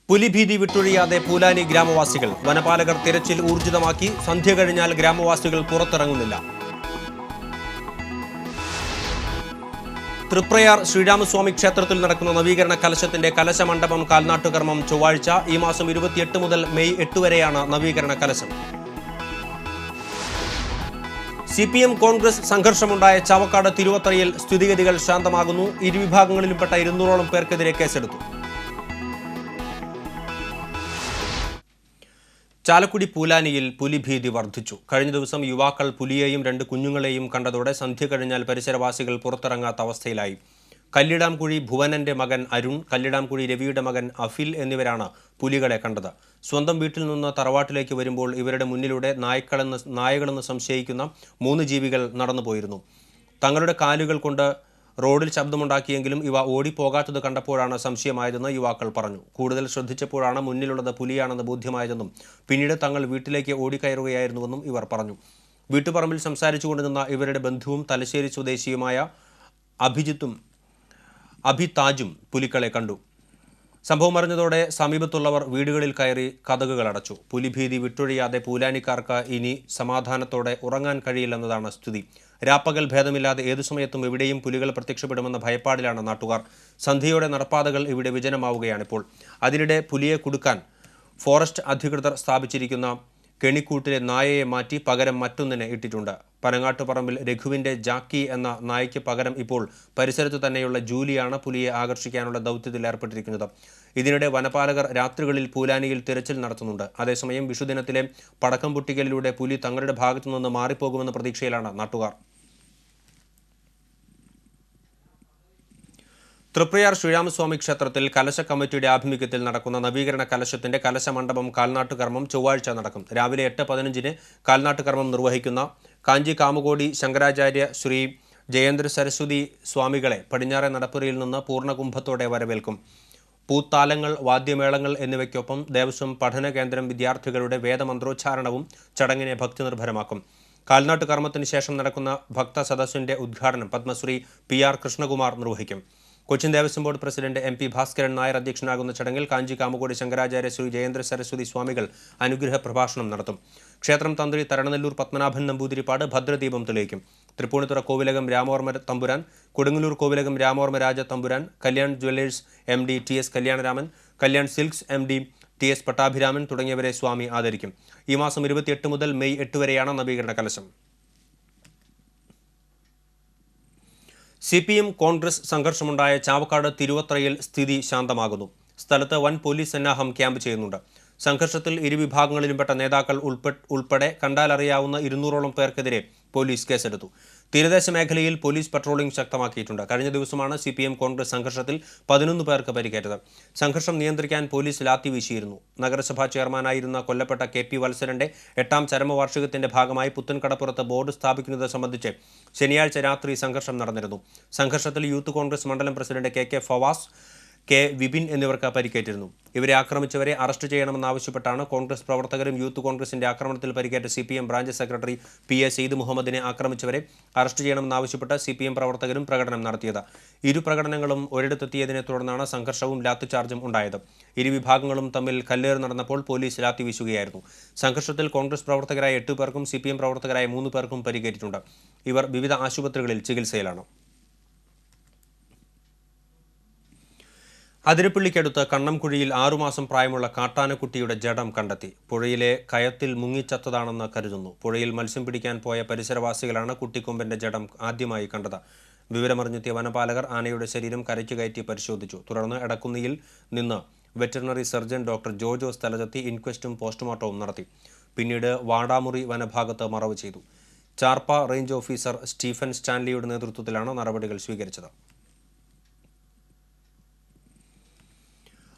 പുലിഭീതി വിട്ടൊഴിയാതെ പൂലാനി ഗ്രാമവാസികൾ. വനപാലകർ തിരച്ചിൽ ഊർജിതമാക്കി. സന്ധ്യ കഴിഞ്ഞാൽ ഗ്രാമവാസികൾ പുറത്തിറങ്ങുന്നില്ല. തൃപ്രയാർ ശ്രീരാമസ്വാമി ക്ഷേത്രത്തിൽ നടക്കുന്ന നവീകരണ കലശത്തിന്റെ കലശമണ്ഡപം കാൽനാട്ടുകർമ്മം ചൊവ്വാഴ്ച. ഈ മാസം 28 മുതൽ മെയ് 8 വരെയാണ് നവീകരണ കലശം. CPM കോൺഗ്രസ് സംഘർഷമുണ്ടായ ചാവക്കാട് തിരുവത്രയിൽ സ്ഥിതിഗതികൾ ശാന്തമാകുന്നു. ഇരുവിഭാഗങ്ങളിലുംപ്പെട്ട 200ഓളം പേർക്കെതിരെ കേസെടുത്തു. ചാലക്കുടി പൂലാനിയിൽ പുലിഭീതി വർദ്ധിച്ചു. കഴിഞ്ഞ ദിവസം യുവാക്കൾ പുലിയെയും 2 കുഞ്ഞുങ്ങളെയും കണ്ടതോടെ സന്ധ്യ കഴിഞ്ഞാൽ പരിസരവാസികൾ പുറത്തിറങ്ങാത്ത അവസ്ഥയിലായി. കല്ലിടാംകുഴി ഭുവനന്റെ മകൻ അരുൺ, കല്ലിടാംകുഴി രവിയുടെ മകൻ അഫിൽ എന്നിവരാണ് പുലികളെ കണ്ടത്. സ്വന്തം വീട്ടിൽ നിന്ന് തറവാട്ടിലേക്ക് വരുമ്പോൾ ഇവരുടെ മുന്നിലൂടെ നായകളെന്ന് സംശയിക്കുന്ന 3 ജീവികൾ നടന്നുപോയിരുന്നു. തങ്ങളുടെ കാലുകൾ കൊണ്ട് റോഡിൽ ശബ്ദമുണ്ടാക്കിയെങ്കിലും ഇവ ഓടിപ്പോകാത്തത് കണ്ടപ്പോഴാണ് സംശയമായതെന്ന് യുവാക്കൾ പറഞ്ഞു. കൂടുതൽ ശ്രദ്ധിച്ചപ്പോഴാണ് മുന്നിലുള്ളത് പുലിയാണെന്ന് ബോധ്യമായതെന്നും പിന്നീട് തങ്ങൾ വീട്ടിലേക്ക് ഓടിക്കയറുകയായിരുന്നുവെന്നും ഇവർ പറഞ്ഞു. വീട്ടുപറമ്പിൽ സംസാരിച്ചുകൊണ്ട് നിന്ന ഇവരുടെ ബന്ധുവും തലശ്ശേരി സ്വദേശിയുമായ അഭിതാജും പുലികളെ കണ്ടു. സംഭവം അറിഞ്ഞതോടെ സമീപത്തുള്ളവർ വീടുകളിൽ കയറി കതകുകൾ അടച്ചു. പുലിഭീതി വിട്ടൊഴിയാതെ പൂലാനിക്കാർക്ക് ഇനി സമാധാനത്തോടെ ഉറങ്ങാൻ കഴിയില്ലെന്നതാണ് സ്ഥിതി. രാപ്പകൽ ഭേദമില്ലാതെ ഏതു സമയത്തും എവിടെയും പുലികൾ പ്രത്യക്ഷപ്പെടുമെന്ന ഭയപ്പാടിലാണ് നാട്ടുകാർ. സന്ധ്യയോടെ നടപ്പാതകൾ ഇവിടെ വിജനമാവുകയാണിപ്പോൾ. അതിനിടെ പുലിയെ കുടുക്കാൻ ഫോറസ്റ്റ് അധികൃതർ സ്ഥാപിച്ചിരിക്കുന്ന കെണിക്കൂട്ടിലെ നായയെ മാറ്റി പകരം മറ്റൊന്നിനെ ഇട്ടിട്ടുണ്ട്. പനങ്ങാട്ടുപറമ്പിൽ രഘുവിന്റെ ജാക്കി എന്ന നായയ്ക്ക് പകരം ഇപ്പോൾ പരിസരത്തു തന്നെയുള്ള ജൂലിയാണ് പുലിയെ ആകർഷിക്കാനുള്ള ദൗത്യത്തിൽ ഏർപ്പെട്ടിരിക്കുന്നത്. ഇതിനിടെ വനപാലകർ രാത്രികളിൽ പൂലാനിയിൽ തിരച്ചിൽ നടത്തുന്നുണ്ട്. അതേസമയം വിഷുദിനത്തിലെ പടക്കം പൊട്ടിക്കലിലൂടെ പുലി തങ്ങളുടെ ഭാഗത്തുനിന്ന് മാറിപ്പോകുമെന്ന പ്രതീക്ഷയിലാണ് നാട്ടുകാർ. തൃപ്രയാർ ശ്രീരാമസ്വാമി ക്ഷേത്രത്തിൽ കലശ കമ്മിറ്റിയുടെ ആഭിമുഖ്യത്തിൽ നടക്കുന്ന നവീകരണ കലശത്തിന്റെ കലശമണ്ഡപം കാൽനാട്ടുകർമ്മം ചൊവ്വാഴ്ച നടക്കും. രാവിലെ 8:15 കാൽനാട്ടുകർമ്മം നിർവഹിക്കുന്ന കാഞ്ചി കാമുകോടി ശങ്കരാചാര്യ ശ്രീ ജയേന്ദ്ര സരസ്വതി സ്വാമികളെ പടിഞ്ഞാറെ നടപ്പുരയിൽ നിന്ന് പൂർണ്ണകുംഭത്തോടെ വരവേൽക്കും. പൂത്താലങ്ങൾ, വാദ്യമേളങ്ങൾ എന്നിവയ്ക്കൊപ്പം ദേവസ്വം പഠന കേന്ദ്രം വിദ്യാർത്ഥികളുടെ വേദമന്ത്രോച്ചാരണവും ചടങ്ങിനെ ഭക്തിനിർഭരമാക്കും. കാൽനാട്ടുകർമ്മത്തിന് ശേഷം നടക്കുന്ന ഭക്ത സദസ്സിന്റെ ഉദ്ഘാടനം പത്മശ്രീ PR കൃഷ്ണകുമാർ നിർവഹിക്കും. Cochin Devaswom board president MP Bhaskaran Nair അധ്യക്ഷനാകുന്ന ചടങ്ങിൽ കാഞ്ചി കാമുകോടി ശങ്കരാചാര്യ ശ്രീ ജയേന്ദ്ര സരസ്വതി സ്വാമികൾ അനുഗ്രഹ പ്രഭാഷണം നടത്തും. ക്ഷേത്രം തന്ത്രി തരണനെല്ലൂർ പത്മനാഭൻ നമ്പൂതിരിപ്പാട് ഭദ്രദീപം തെളിയിക്കും. തൃപ്പൂണിത്തുറ കോവിലകം രാമവർമ്മ തമ്പുരാൻ, കൊടുങ്ങല്ലൂർ കോവിലകം രാമവർമ്മ രാജ തമ്പുരാൻ, Kalyan Jewellers MD TS Kalyanaraman, Kalyan silks MD TS Pattabhiraman തുടങ്ങിയവരെ സ്വാമി ആദരിക്കും. ഈ മാസം 28 മുതൽ മെയ് 8 വരെയാണ് നവീകരണ കലശം. CPM കോൺഗ്രസ് സംഘർഷമുണ്ടായ ചാവക്കാട് തിരുവത്രയിൽ സ്ഥിതി ശാന്തമാകുന്നു. സ്ഥലത്ത് വൻ പോലീസ് സന്നാഹം ക്യാമ്പ് ചെയ്യുന്നുണ്ട്. സംഘർഷത്തിൽ ഇരുവിഭാഗങ്ങളിലുംപ്പെട്ട നേതാക്കൾ ഉൾപ്പെടെ കണ്ടാലറിയാവുന്ന 200ഓളം പേർക്കെതിരെ പോലീസ് കേസെടുത്തു. തീരദേശ മേഖലയിൽ പോലീസ് പട്രോളിംഗ് ശക്തമാക്കിയിട്ടുണ്ട്. കഴിഞ്ഞ ദിവസമാണ് CPM കോൺഗ്രസ് സംഘർഷത്തിൽ 11 പേർക്ക് പരിക്കേറ്റത്. സംഘർഷം നിയന്ത്രിക്കാൻ പോലീസ് ലാത്തി വീശിയിരുന്നു. നഗരസഭാ ചെയർമാനായിരുന്ന കൊല്ലപ്പെട്ട KP വത്സരന്റെ 8ാം ചരമവാർഷികത്തിന്റെ ഭാഗമായി പുത്തൻകടപ്പുറത്ത് ബോർഡ് സ്ഥാപിക്കുന്നത് സംബന്ധിച്ച് ശനിയാഴ്ച രാത്രി സംഘർഷം നടന്നിരുന്നു. സംഘർഷത്തിൽ യൂത്ത് കോൺഗ്രസ് മണ്ഡലം president KK Favas, K Vipin എന്നിവർക്ക് പരിക്കേറ്റിരുന്നു. ഇവരെ ആക്രമിച്ചവരെ അറസ്റ്റ് ചെയ്യണമെന്നാവശ്യപ്പെട്ടാണ് കോൺഗ്രസ് പ്രവർത്തകരും യൂത്ത് കോൺഗ്രസിന്റെ ആക്രമണത്തിൽ പരിക്കേറ്റ CPM branch secretary PA Sayed മുഹമ്മദിനെ ആക്രമിച്ചവരെ അറസ്റ്റ് ചെയ്യണമെന്നാവശ്യപ്പെട്ട് CPM പ്രവർത്തകരും പ്രകടനം നടത്തിയത്. ഇരു പ്രകടനങ്ങളും ഒരിടത്തെത്തിയതിനെ തുടർന്നാണ് സംഘർഷവും ലാത്തിചാർജും ഉണ്ടായത്. ഇരുവിഭാഗങ്ങളും തമ്മിൽ കല്ലേറ് നടന്നപ്പോൾ പോലീസ് ലാത്തി വീശുകയായിരുന്നു. സംഘർഷത്തിൽ കോൺഗ്രസ് പ്രവർത്തകരായ 8 പേർക്കും CPM പ്രവർത്തകരായ 3 പേർക്കും പരിക്കേറ്റിട്ടുണ്ട്. ഇവർ വിവിധ ആശുപത്രികളിൽ ചികിത്സയിലാണ്. അതിരപ്പള്ളിക്കടുത്ത് കണ്ണംകുഴിയിൽ 6 മാസം പ്രായമുള്ള കാട്ടാനക്കുട്ടിയുടെ ജഡം കണ്ടെത്തി. പുഴയിലെ കയത്തിൽ മുങ്ങിച്ചത്തതാണെന്ന് കരുതുന്നു. പുഴയിൽ മത്സ്യം പിടിക്കാൻ പോയ പരിസരവാസികളാണ് കുട്ടിക്കൊമ്പന്റെ ജഡം ആദ്യമായി കണ്ടത്. വിവരമറിഞ്ഞെത്തിയ വനപാലകർ ആനയുടെ ശരീരം കരയ്ക്ക് കയറ്റി പരിശോധിച്ചു. തുടർന്ന് എടക്കുന്നിയിൽ നിന്ന് വെറ്ററിനറി സർജൻ ഡോക്ടർ ജോജോ സ്ഥലത്തെത്തി ഇൻക്വസ്റ്റും പോസ്റ്റ്മോർട്ടവും നടത്തി. പിന്നീട് വാടാമുറി വനഭാഗത്ത് മറവ് ചെയ്തു. ചാർപ്പ റേഞ്ച് ഓഫീസർ സ്റ്റീഫൻ സ്റ്റാൻലിയുടെ നേതൃത്വത്തിലാണ് നടപടികൾ സ്വീകരിച്ചത്.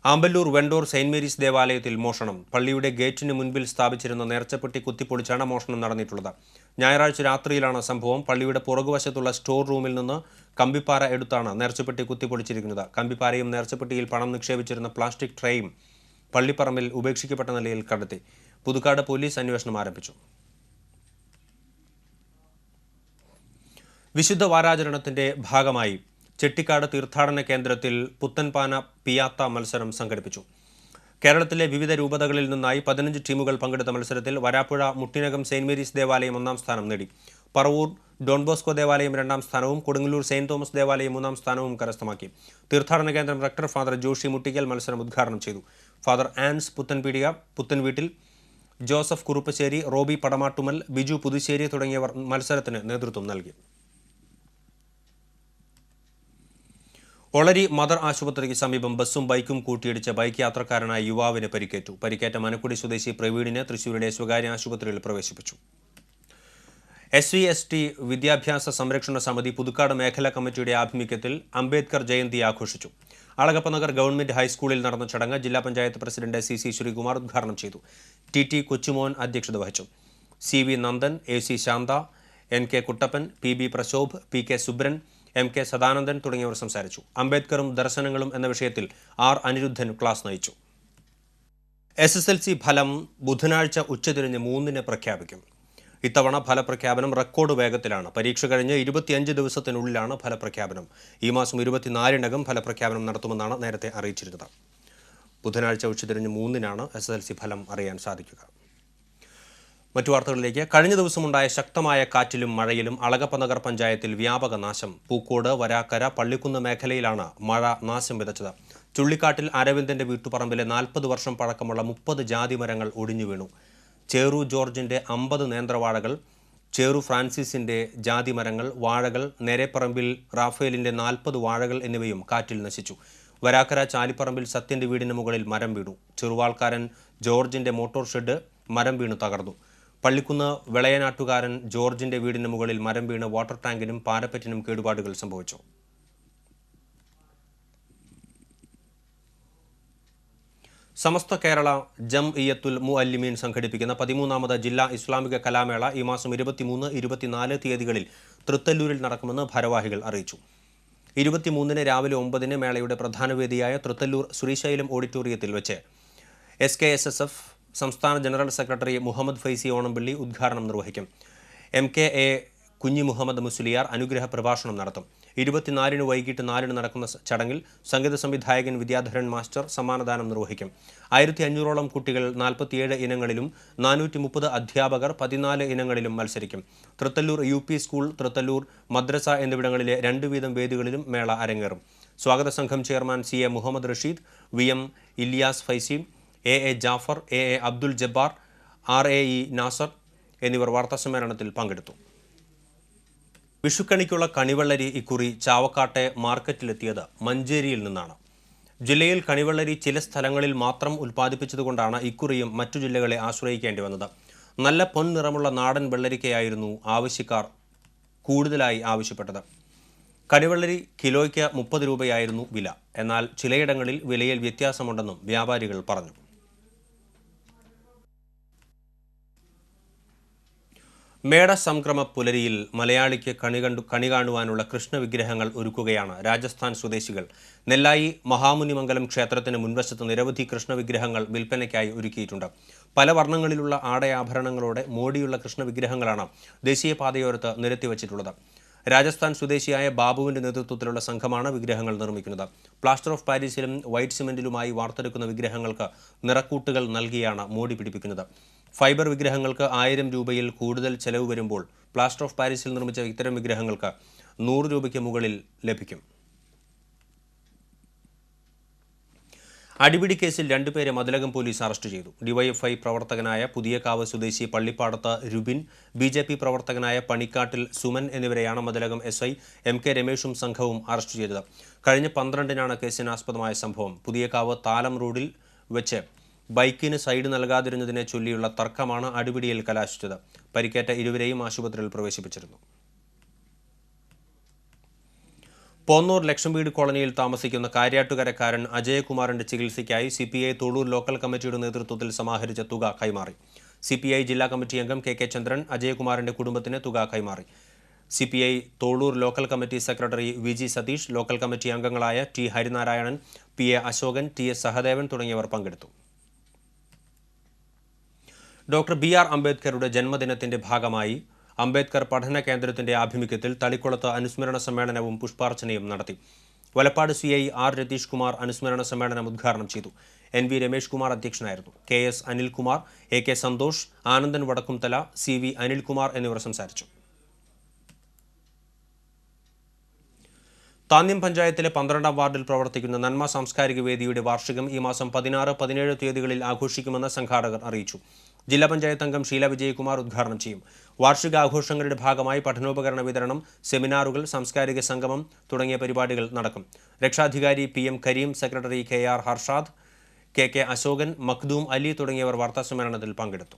ആമ്പല്ലൂർ വെണ്ടൂർ സെയിന്റ് മേരീസ് ദേവാലയത്തിൽ മോഷണം. പള്ളിയുടെ ഗേറ്റിന് മുൻപിൽ സ്ഥാപിച്ചിരുന്ന നേർച്ചപ്പെട്ടി കുത്തിപ്പൊളിച്ചാണ് മോഷണം നടന്നിട്ടുള്ളത്. ഞായറാഴ്ച രാത്രിയിലാണ് സംഭവം. പള്ളിയുടെ പുറകുവശത്തുള്ള സ്റ്റോർ റൂമിൽ നിന്ന് കമ്പിപ്പാര എടുത്താണ് നേർച്ചപ്പെട്ടി കുത്തിപ്പൊളിച്ചിരിക്കുന്നത്. കമ്പിപ്പാരയും നേർച്ചപ്പെട്ടിയിൽ പണം നിക്ഷേപിച്ചിരുന്ന പ്ലാസ്റ്റിക് ട്രേയും പള്ളിപ്പറമ്പിൽ ഉപേക്ഷിക്കപ്പെട്ട നിലയിൽ കണ്ടെത്തി. പുതുക്കാട് പോലീസ് അന്വേഷണം ആരംഭിച്ചു. വിശുദ്ധ വാരാചരണത്തിന്റെ ഭാഗമായി ചെട്ടിക്കാട് തീർത്ഥാടന കേന്ദ്രത്തിൽ പുത്തൻപാന പിയാത്ത മത്സരം സംഘടിപ്പിച്ചു. കേരളത്തിലെ വിവിധ രൂപതകളിൽ നിന്നായി 15 ടീമുകൾ പങ്കെടുത്ത മത്സരത്തിൽ വരാപ്പുഴ മുട്ടിനകം സെന്റ് മേരീസ് ദേവാലയം 1ാം സ്ഥാനം നേടി. പറവൂർ ഡോൺ ബോസ്കോ ദേവാലയം 2ാം സ്ഥാനവും കൊടുങ്ങല്ലൂർ സെയിന്റ് തോമസ് ദേവാലയം 3ാം സ്ഥാനവും കരസ്ഥമാക്കി. തീർത്ഥാടന കേന്ദ്രം റക്ടർ ഫാദർ ജോഷി മുട്ടിക്കൽ മത്സരം ഉദ്ഘാടനം ചെയ്തു. ഫാദർ ആൻസ് പുത്തൻവീട്ടിൽ, ജോസഫ് കുറുപ്പശ്ശേരി, റോബി പടമാട്ടുമൽ, ബിജു പുതുശ്ശേരി തുടങ്ങിയവർ മത്സരത്തിന് നേതൃത്വം നൽകി. ഒളരി മദർ ആശുപത്രിക്ക് സമീപം ബസ്സും ബൈക്കും കൂട്ടിയിടിച്ച ബൈക്ക് യാത്രക്കാരനായ യുവാവിന് പരിക്കേറ്റു. പരിക്കേറ്റ മനക്കുടി സ്വദേശി പ്രവീണിനെ തൃശൂരിലെ സ്വകാര്യ ആശുപത്രിയിൽ പ്രവേശിപ്പിച്ചു. SC/ST വിദ്യാഭ്യാസ സംരക്ഷണ സമിതി പുതുക്കാട് മേഖലാ കമ്മിറ്റിയുടെ ആഭിമുഖ്യത്തിൽ അംബേദ്കർ ജയന്തി ആഘോഷിച്ചു. അളഗപ്പനഗർ ഗവൺമെന്റ് ഹൈസ്കൂളിൽ നടന്ന ചടങ്ങ് ജില്ലാ പഞ്ചായത്ത് പ്രസിഡന്റ് CC ശ്രീകുമാർ ഉദ്ഘാടനം ചെയ്തു. TT കൊച്ചുമോൻ അധ്യക്ഷത വഹിച്ചു. CV Nandan, AC Shantha, NK Kuttappan, PB Prashobh, PK Subran, MK Sadanandan തുടങ്ങിയവർ സംസാരിച്ചു. അംബേദ്കറും ദർശനങ്ങളും എന്ന വിഷയത്തിൽ R അനിരുദ്ധൻ ക്ലാസ് നയിച്ചു. SSLC ഫലം ബുധനാഴ്ച ഉച്ചതിരിഞ്ഞ് 3-ന് പ്രഖ്യാപിക്കും. ഇത്തവണ ഫലപ്രഖ്യാപനം റെക്കോർഡ് വേഗത്തിലാണ്. പരീക്ഷ കഴിഞ്ഞ് 25 ദിവസത്തിനുള്ളിലാണ് ഫലപ്രഖ്യാപനം. ഈ മാസം 24-നകം ഫലപ്രഖ്യാപനം നടത്തുമെന്നാണ് നേരത്തെ അറിയിച്ചിരുന്നത്. ബുധനാഴ്ച ഉച്ചതിരിഞ്ഞ് 3-നാണ് SSLC ഫലം അറിയാൻ സാധിക്കുക. മറ്റു വാർത്തകളിലേക്ക്. കഴിഞ്ഞ ദിവസമുണ്ടായ ശക്തമായ കാറ്റിലും മഴയിലും അളഗപ്പനഗർ പഞ്ചായത്തിൽ വ്യാപക നാശം. പൂക്കോട്, വരാക്കര, പള്ളിക്കുന്ന് മേഖലയിലാണ് മഴ നാശം വിതച്ചത്. ചുള്ളിക്കാട്ടിൽ അരവിന്ദന്റെ വീട്ടുപറമ്പിലെ 40 വർഷം പഴക്കമുള്ള 30 ജാതി മരങ്ങൾ ഒടിഞ്ഞു വീണു. ചേറു ജോർജിന്റെ 50 നേന്ത്രവാഴകൾ, ചേറു ഫ്രാൻസിസിന്റെ ജാതി മരങ്ങൾ, വാഴകൾ, നേരെപ്പറമ്പിൽ റാഫേലിന്റെ 40 വാഴകൾ എന്നിവയും കാറ്റിൽ നശിച്ചു. വരാക്കര ചാലിപ്പറമ്പിൽ സത്യന്റെ വീടിന് മുകളിൽ മരം വീണു. ചെറുവാൾക്കാരൻ ജോർജിന്റെ മോട്ടോർ ഷെഡ് മരം വീണു തകർന്നു. പള്ളിക്കുന്ന് വിളയനാട്ടുകാരൻ ജോർജിന്റെ വീടിന് മുകളിൽ മരം വീണ് വാട്ടർ ടാങ്കിനും പാരപ്പറ്റിനും കേടുപാടുകൾ സംഭവിച്ചു. സമസ്ത കേരള ജംഇയ്യത്തുൽ മുഅല്ലിമീൻ സംഘടിപ്പിക്കുന്ന 13ാമത് ജില്ലാ ഇസ്ലാമിക കലാമേള ഈ മാസം 23, 24 തീയതികളിൽ തൃത്തല്ലൂരിൽ നടക്കുമെന്ന് ഭാരവാഹികൾ അറിയിച്ചു. 23-ന് രാവിലെ 9-ന് മേളയുടെ പ്രധാന വേദിയായ തൃത്തല്ലൂർ ശ്രീശൈലം ഓഡിറ്റോറിയത്തിൽ വെച്ച് SKSSF സംസ്ഥാന ജനറൽ സെക്രട്ടറി മുഹമ്മദ് ഫൈസി ഓണംപള്ളി ഉദ്ഘാടനം നിർവഹിക്കും. MKA കുഞ്ഞി മുഹമ്മദ് മുസ്ലിയാർ അനുഗ്രഹ പ്രഭാഷണം നടത്തും. 24-ന് വൈകിട്ട് 4-ന് നടക്കുന്ന ചടങ്ങിൽ സംഗീത സംവിധായകൻ വിദ്യാധരൻ മാസ്റ്റർ സമ്മാനദാനം നിർവഹിക്കും. 1500ഓളം കുട്ടികൾ 47 ഇനങ്ങളിലും 430 അധ്യാപകർ 14 ഇനങ്ങളിലും മത്സരിക്കും. തൃത്തല്ലൂർ UP സ്കൂൾ, തൃത്തല്ലൂർ മദ്രസ എന്നിവിടങ്ങളിലെ 2 വീതം വേദികളിലും മേള അരങ്ങേറും. സ്വാഗത സംഘം chairman CA Muhammed Rasheed, VM Ilyas Faizy, AA Jafar, AA Abdul Jabbar, RAE Nasar എന്നിവർ വാർത്താസമ്മേളനത്തിൽ പങ്കെടുത്തു. വിഷുക്കണിക്കുള്ള കണിവെള്ളരി ഇക്കുറി ചാവക്കാട്ടെ മാർക്കറ്റിലെത്തിയത് മഞ്ചേരിയിൽ നിന്നാണ്. ജില്ലയിൽ കണിവെള്ളരി ചില സ്ഥലങ്ങളിൽ മാത്രം ഉൽപ്പാദിപ്പിച്ചതുകൊണ്ടാണ് ഇക്കുറിയും മറ്റു ജില്ലകളെ ആശ്രയിക്കേണ്ടി വന്നത്. നല്ല പൊൻനിറമുള്ള നാടൻ വെള്ളരിക്കയായിരുന്നു ആവശ്യക്കാർ കൂടുതലായി ആവശ്യപ്പെട്ടത്. കണിവെള്ളരി കിലോയ്ക്ക് 30 രൂപയായിരുന്നു വില. എന്നാൽ ചിലയിടങ്ങളിൽ വിലയിൽ വ്യത്യാസമുണ്ടെന്നും വ്യാപാരികൾ പറഞ്ഞു. മേട സംക്രമ പുലരിയിൽ മലയാളിക്ക് കണി കാണുവാനുള്ള കൃഷ്ണവിഗ്രഹങ്ങൾ ഒരുക്കുകയാണ് രാജസ്ഥാൻ സ്വദേശികൾ. നെല്ലായി മഹാമുനിമംഗലം ക്ഷേത്രത്തിന് മുൻവശത്ത് നിരവധി കൃഷ്ണവിഗ്രഹങ്ങൾ വിൽപ്പനയ്ക്കായി ഒരുക്കിയിട്ടുണ്ട്. പല വർണ്ണങ്ങളിലുള്ള ആടയാഭരണങ്ങളോടെ മോടിയുള്ള കൃഷ്ണവിഗ്രഹങ്ങളാണ് ദേശീയപാതയോരത്ത് നിരത്തിവച്ചിട്ടുള്ളത്. രാജസ്ഥാൻ സ്വദേശിയായ ബാബുവിന്റെ നേതൃത്വത്തിലുള്ള സംഘമാണ് വിഗ്രഹങ്ങൾ നിർമ്മിക്കുന്നത്. പ്ലാസ്റ്റർ ഓഫ് പാരീസിലും വൈറ്റ് സിമെന്റിലുമായി വാർത്തെടുക്കുന്ന വിഗ്രഹങ്ങൾക്ക് നിറക്കൂട്ടുകൾ നൽകിയാണ് മോടി പിടിപ്പിക്കുന്നത്. ഫൈബർ വിഗ്രഹങ്ങൾക്ക് 1000 രൂപയിൽ കൂടുതൽ ചെലവ് വരുമ്പോൾ പ്ലാസ്റ്റർ ഓഫ് പാരീസിൽ നിർമ്മിച്ച ഇത്തരം വിഗ്രഹങ്ങൾക്ക് 100 രൂപയ്ക്ക് മുകളിൽ ലഭിക്കും. അടിപിടി കേസിൽ 2 പേരെ മതിലകം പോലീസ് അറസ്റ്റ് ചെയ്തു. DYFI പ്രവർത്തകനായ പുതിയകാവ് സ്വദേശി പള്ളിപ്പാടത്ത് രുബിൻ, BJP പ്രവർത്തകനായ പണിക്കാട്ടിൽ സുമൻ എന്നിവരെയാണ് മതിലകം SI MK രമേഷും സംഘവും അറസ്റ്റ് ചെയ്തത്. കഴിഞ്ഞ 12-നാണ് കേസിനാസ്പദമായ സംഭവം. പുതിയകാവ് താലം റോഡിൽ വെച്ച് ബൈക്കിന് സൈഡ് നൽകാതിരുന്നതിനെ ചൊല്ലിയുള്ള തർക്കമാണ് അടിപിടിയിൽ കലാശിച്ചത്. പരിക്കേറ്റ ഇരുവരെയും ആശുപത്രിയിൽ പ്രവേശിപ്പിച്ചിരുന്നു. പോന്നൂർ ലക്ഷം വീട് കോളനിയിൽ താമസിക്കുന്ന കാര്യാട്ടുകരക്കാരൻ അജയകുമാറിന്റെ ചികിത്സയ്ക്കായി CPI തോളൂർ ലോക്കൽ കമ്മിറ്റിയുടെ നേതൃത്വത്തിൽ സമാഹരിച്ച തുക കൈമാറി. CPI ജില്ലാ കമ്മിറ്റി അംഗം KK ചന്ദ്രൻ അജയകുമാറിന്റെ കുടുംബത്തിന് തുക കൈമാറി. CPI Tholur local committee secretary VG Satheesh, local committee അംഗങ്ങളായ T Harinarayanan, PA Ashokan, TS Sahadevan തുടങ്ങിയവർ പങ്കെടുത്തു. ഡോക്ടർ BR അംബേദ്കറുടെ ജന്മദിനത്തിന്റെ ഭാഗമായി അംബേദ്കർ പഠന കേന്ദ്രത്തിന്റെ ആഭിമുഖ്യത്തിൽ തളിക്കുളത്ത് അനുസ്മരണ സമ്മേളനവും പുഷ്പാർച്ചനയും നടത്തി. വലപ്പാട് CI R രതീഷ് കുമാർ അനുസ്മരണ സമ്മേളനം ഉദ്ഘാടനം ചെയ്തു. NV രമേഷ് കുമാർ അധ്യക്ഷനായിരുന്നു. KS Anilkumar, AK Santhosh, Anandan Vadakkumthala, CV Anilkumar എന്നിവർ സംസാരിച്ചു. താന്യം പഞ്ചായത്തിലെ 12ാം വാർഡിൽ പ്രവർത്തിക്കുന്ന നന്മ സാംസ്കാരിക വേദിയുടെ വാർഷികം ഈ മാസം 16, 17 തീയതികളിൽ ആഘോഷിക്കുമെന്ന് സംഘാടകർ അറിയിച്ചു. ജില്ലാ പഞ്ചായത്ത് അംഗം ഷീല വിജയകുമാർ ഉദ്ഘാടനം ചെയ്യും. വാർഷികാഘോഷങ്ങളുടെ ഭാഗമായി പഠനോപകരണ വിതരണം, സെമിനാറുകൾ, സാംസ്കാരിക സംഗമം തുടങ്ങിയ പരിപാടികൾ നടക്കും. രക്ഷാധികാരി PM Kareem, secretary KR Harshad, KK Ashokan, Makhdoom Ali തുടങ്ങിയവർ വാർത്താസമ്മേളനത്തിൽ പങ്കെടുത്തു.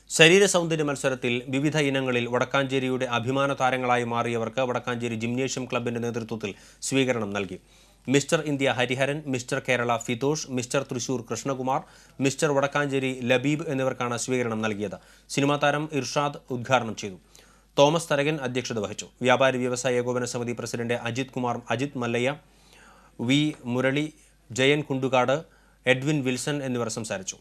ശരീര സൗന്ദര്യ മത്സരത്തിൽ വിവിധ ഇനങ്ങളിൽ വടക്കാഞ്ചേരിയുടെ അഭിമാന താരങ്ങളായി മാറിയവർക്ക് വടക്കാഞ്ചേരി ജിംനേഷ്യം ക്ലബിന്റെ നേതൃത്വത്തിൽ സ്വീകരണം നൽകി. Mister India Hariharan, mister Kerala Fithosh, mister Thrissur Krishnakumar, mister Vadakkanchery Labeeb എന്നിവർക്കാണ് സ്വീകരണം നൽകിയത്. സിനിമാ താരം ഇർഷാദ് ഉദ്ഘാടനം ചെയ്തു. തോമസ് തരകൻ അധ്യക്ഷത വഹിച്ചു. വ്യാപാരി വ്യവസായ ഏകോപന സമിതി president Ajith Mallayya, V Murali, Jayan Kundukad, Edwin Wilson എന്നിവർ സംസാരിച്ചു.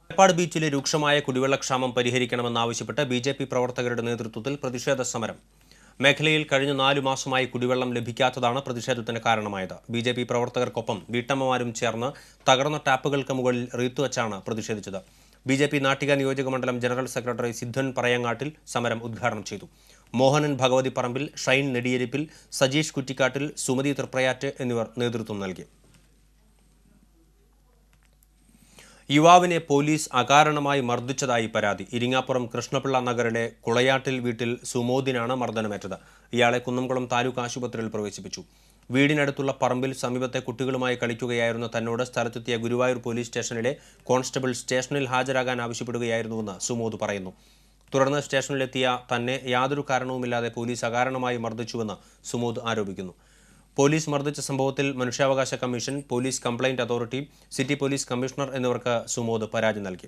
എടപ്പാട് ബീച്ചിലെ രൂക്ഷമായ കുടിവെള്ളക്ഷാമം പരിഹരിക്കണമെന്നാവശ്യപ്പെട്ട് BJP പ്രവർത്തകരുടെ നേതൃത്വത്തിൽ പ്രതിഷേധ സമരം. മേഖലയിൽ കഴിഞ്ഞ 4 മാസമായി കുടിവെള്ളം ലഭിക്കാത്തതാണ് പ്രതിഷേധത്തിന് കാരണമായത്. BJP പ്രവർത്തകർക്കൊപ്പം വീട്ടമ്മമാരും ചേർന്ന് തകർന്ന ടാപ്പുകൾക്ക് മുകളിൽ റീത്തുവച്ചാണ് പ്രതിഷേധിച്ചത്. BJP നാട്ടിക നിയോജക മണ്ഡലം ജനറൽ സെക്രട്ടറി സിദ്ധൻ പറയങ്ങാട്ടിൽ സമരം ഉദ്ഘാടനം ചെയ്തു. മോഹനൻ ഭഗവതി പറമ്പിൽ, ഷൈൻ നെടിയരിപ്പിൽ, സജീഷ് കുറ്റിക്കാട്ടിൽ, സുമതി തൃപ്രയാറ്റ് എന്നിവർ നേതൃത്വം നൽകി. യുവാവിനെ പോലീസ് അകാരണമായി മർദ്ദിച്ചതായി പരാതി. ഇരിങ്ങാപ്പുറം കൃഷ്ണപിള്ള നഗറിലെ കുളയാട്ടിൽ വീട്ടിൽ സുമോദിനാണ് മർദ്ദനമേറ്റത്. ഇയാളെ കുന്നംകുളം താലൂക്ക് ആശുപത്രിയിൽ പ്രവേശിപ്പിച്ചു. വീടിനടുത്തുള്ള പറമ്പിൽ സമീപത്തെ കുട്ടികളുമായി കളിക്കുകയായിരുന്ന തന്നോട് സ്ഥലത്തെത്തിയ ഗുരുവായൂർ പോലീസ് സ്റ്റേഷനിലെ കോൺസ്റ്റബിൾ സ്റ്റേഷനിൽ ഹാജരാകാൻ ആവശ്യപ്പെടുകയായിരുന്നുവെന്ന് സുമോദ് പറയുന്നു. തുടർന്ന് സ്റ്റേഷനിലെത്തിയ തന്നെ യാതൊരു കാരണവുമില്ലാതെ പോലീസ് അകാരണമായി മർദ്ദിച്ചുവെന്ന് സുമോദ് ആരോപിക്കുന്നു. പോലീസ് മർദ്ദിച്ച സംഭവത്തിൽ മനുഷ്യാവകാശ commission, police complaint authority, city police commissioner എന്നിവർക്ക് സുമോദ് പരാതി നൽകി.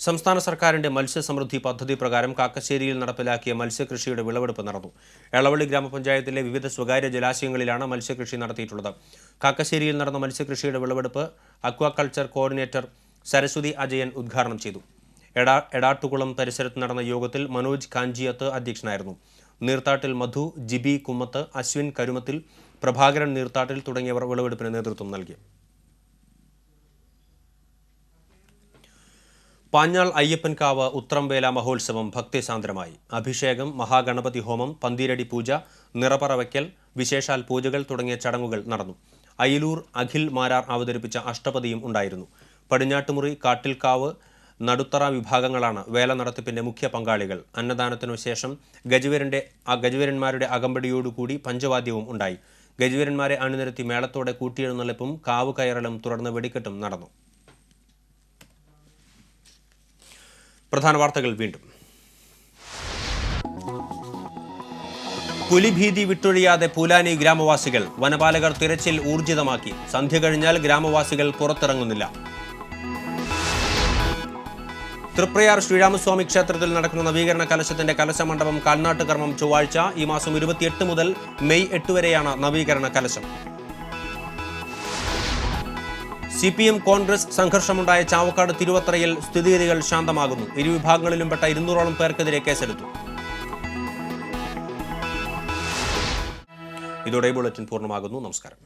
സംസ്ഥാന സർക്കാരിന്റെ മത്സ്യസമൃദ്ധി പദ്ധതി പ്രകാരം കാക്കശ്ശേരിയിൽ നടപ്പിലാക്കിയ മത്സ്യകൃഷിയുടെ വിളവെടുപ്പ് നടന്നു. എളവള്ളി ഗ്രാമപഞ്ചായത്തിലെ വിവിധ സ്വകാര്യ ജലാശയങ്ങളിലാണ് മത്സ്യകൃഷി നടത്തിയിട്ടുള്ളത്. കാക്കശ്ശേരിയിൽ നടന്ന മത്സ്യകൃഷിയുടെ വിളവെടുപ്പ് അക്വാകൾച്ചർ കോർഡിനേറ്റർ സരസ്വതി അജയൻ ഉദ്ഘാടനം ചെയ്തു. എടാട്ടുകുളം പരിസരത്ത് നടന്ന യോഗത്തിൽ മനോജ് കാഞ്ചിയത്ത് അധ്യക്ഷനായിരുന്നു. നീർത്താട്ടിൽ മധു, ജിബി കുമ്മത്ത്, അശ്വിൻ കരുമത്തിൽ, പ്രഭാകരൻ നീർത്താട്ടിൽ തുടങ്ങിയവർ വിളവെടുപ്പിന് നേതൃത്വം നൽകി. പാഞ്ഞാൾ അയ്യപ്പൻകാവ് ഉത്രംവേല മഹോത്സവം ഭക്തിസാന്ദ്രമായി. അഭിഷേകം, മഹാഗണപതി ഹോമം, പന്തീരടി പൂജ, നിറപറ വയ്ക്കൽ, വിശേഷാൽ പൂജകൾ തുടങ്ങിയ ചടങ്ങുകൾ നടന്നു. അയിലൂർ അഖിൽ മാരാർ അവതരിപ്പിച്ച അഷ്ടപതിയും ഉണ്ടായിരുന്നു. പടിഞ്ഞാട്ടുമുറി, കാട്ടിൽക്കാവ്, നടുത്തറ വിഭാഗങ്ങളാണ് വേല നടത്തിപ്പിന്റെ മുഖ്യ പങ്കാളികൾ. അന്നദാനത്തിനു ശേഷം ഗജവീരന്മാരുടെ അകമ്പടിയോടുകൂടി പഞ്ചവാദ്യവും ഉണ്ടായി. ഗജവീരന്മാരെ അണിനിരത്തി മേളത്തോടെ കൂട്ടിയെഴുന്നള്ളിപ്പും കാവ് കയറലും തുടർന്ന് വെടിക്കെട്ടും നടന്നു. പ്രധാന വാർത്തകൾ വീണ്ടും. പുലിഭീതി വിട്ടൊഴിയാതെ പൂലാനി ഗ്രാമവാസികൾ. വനപാലകർ തിരച്ചിൽ ഊർജിതമാക്കി. സന്ധ്യ കഴിഞ്ഞാൽ ഗ്രാമവാസികൾ പുറത്തിറങ്ങുന്നില്ല. തൃപ്രയാർ ശ്രീരാമസ്വാമി ക്ഷേത്രത്തിൽ നടക്കുന്ന നവീകരണ കലശത്തിന്റെ കലശമണ്ഡപം കാൽനാട്ട് കർമ്മം ചൊവ്വാഴ്ച. ഈ മാസം 28 മുതൽ മെയ് 8 വരെയാണ് നവീകരണ കലശം. CPM കോൺഗ്രസ് സംഘർഷമുണ്ടായ ചാവക്കാട് തിരുവത്രയിൽ സ്ഥിതിഗതികൾ ശാന്തമാകുന്നു. ഇരുവിഭാഗങ്ങളിലും പെട്ട 200ഓളം പേർക്കെതിരെ കേസെടുത്തു. ഇതോടെ ബുള്ളറ്റിൻ പൂർണ്ണമാകുന്നു. നമസ്കാരം.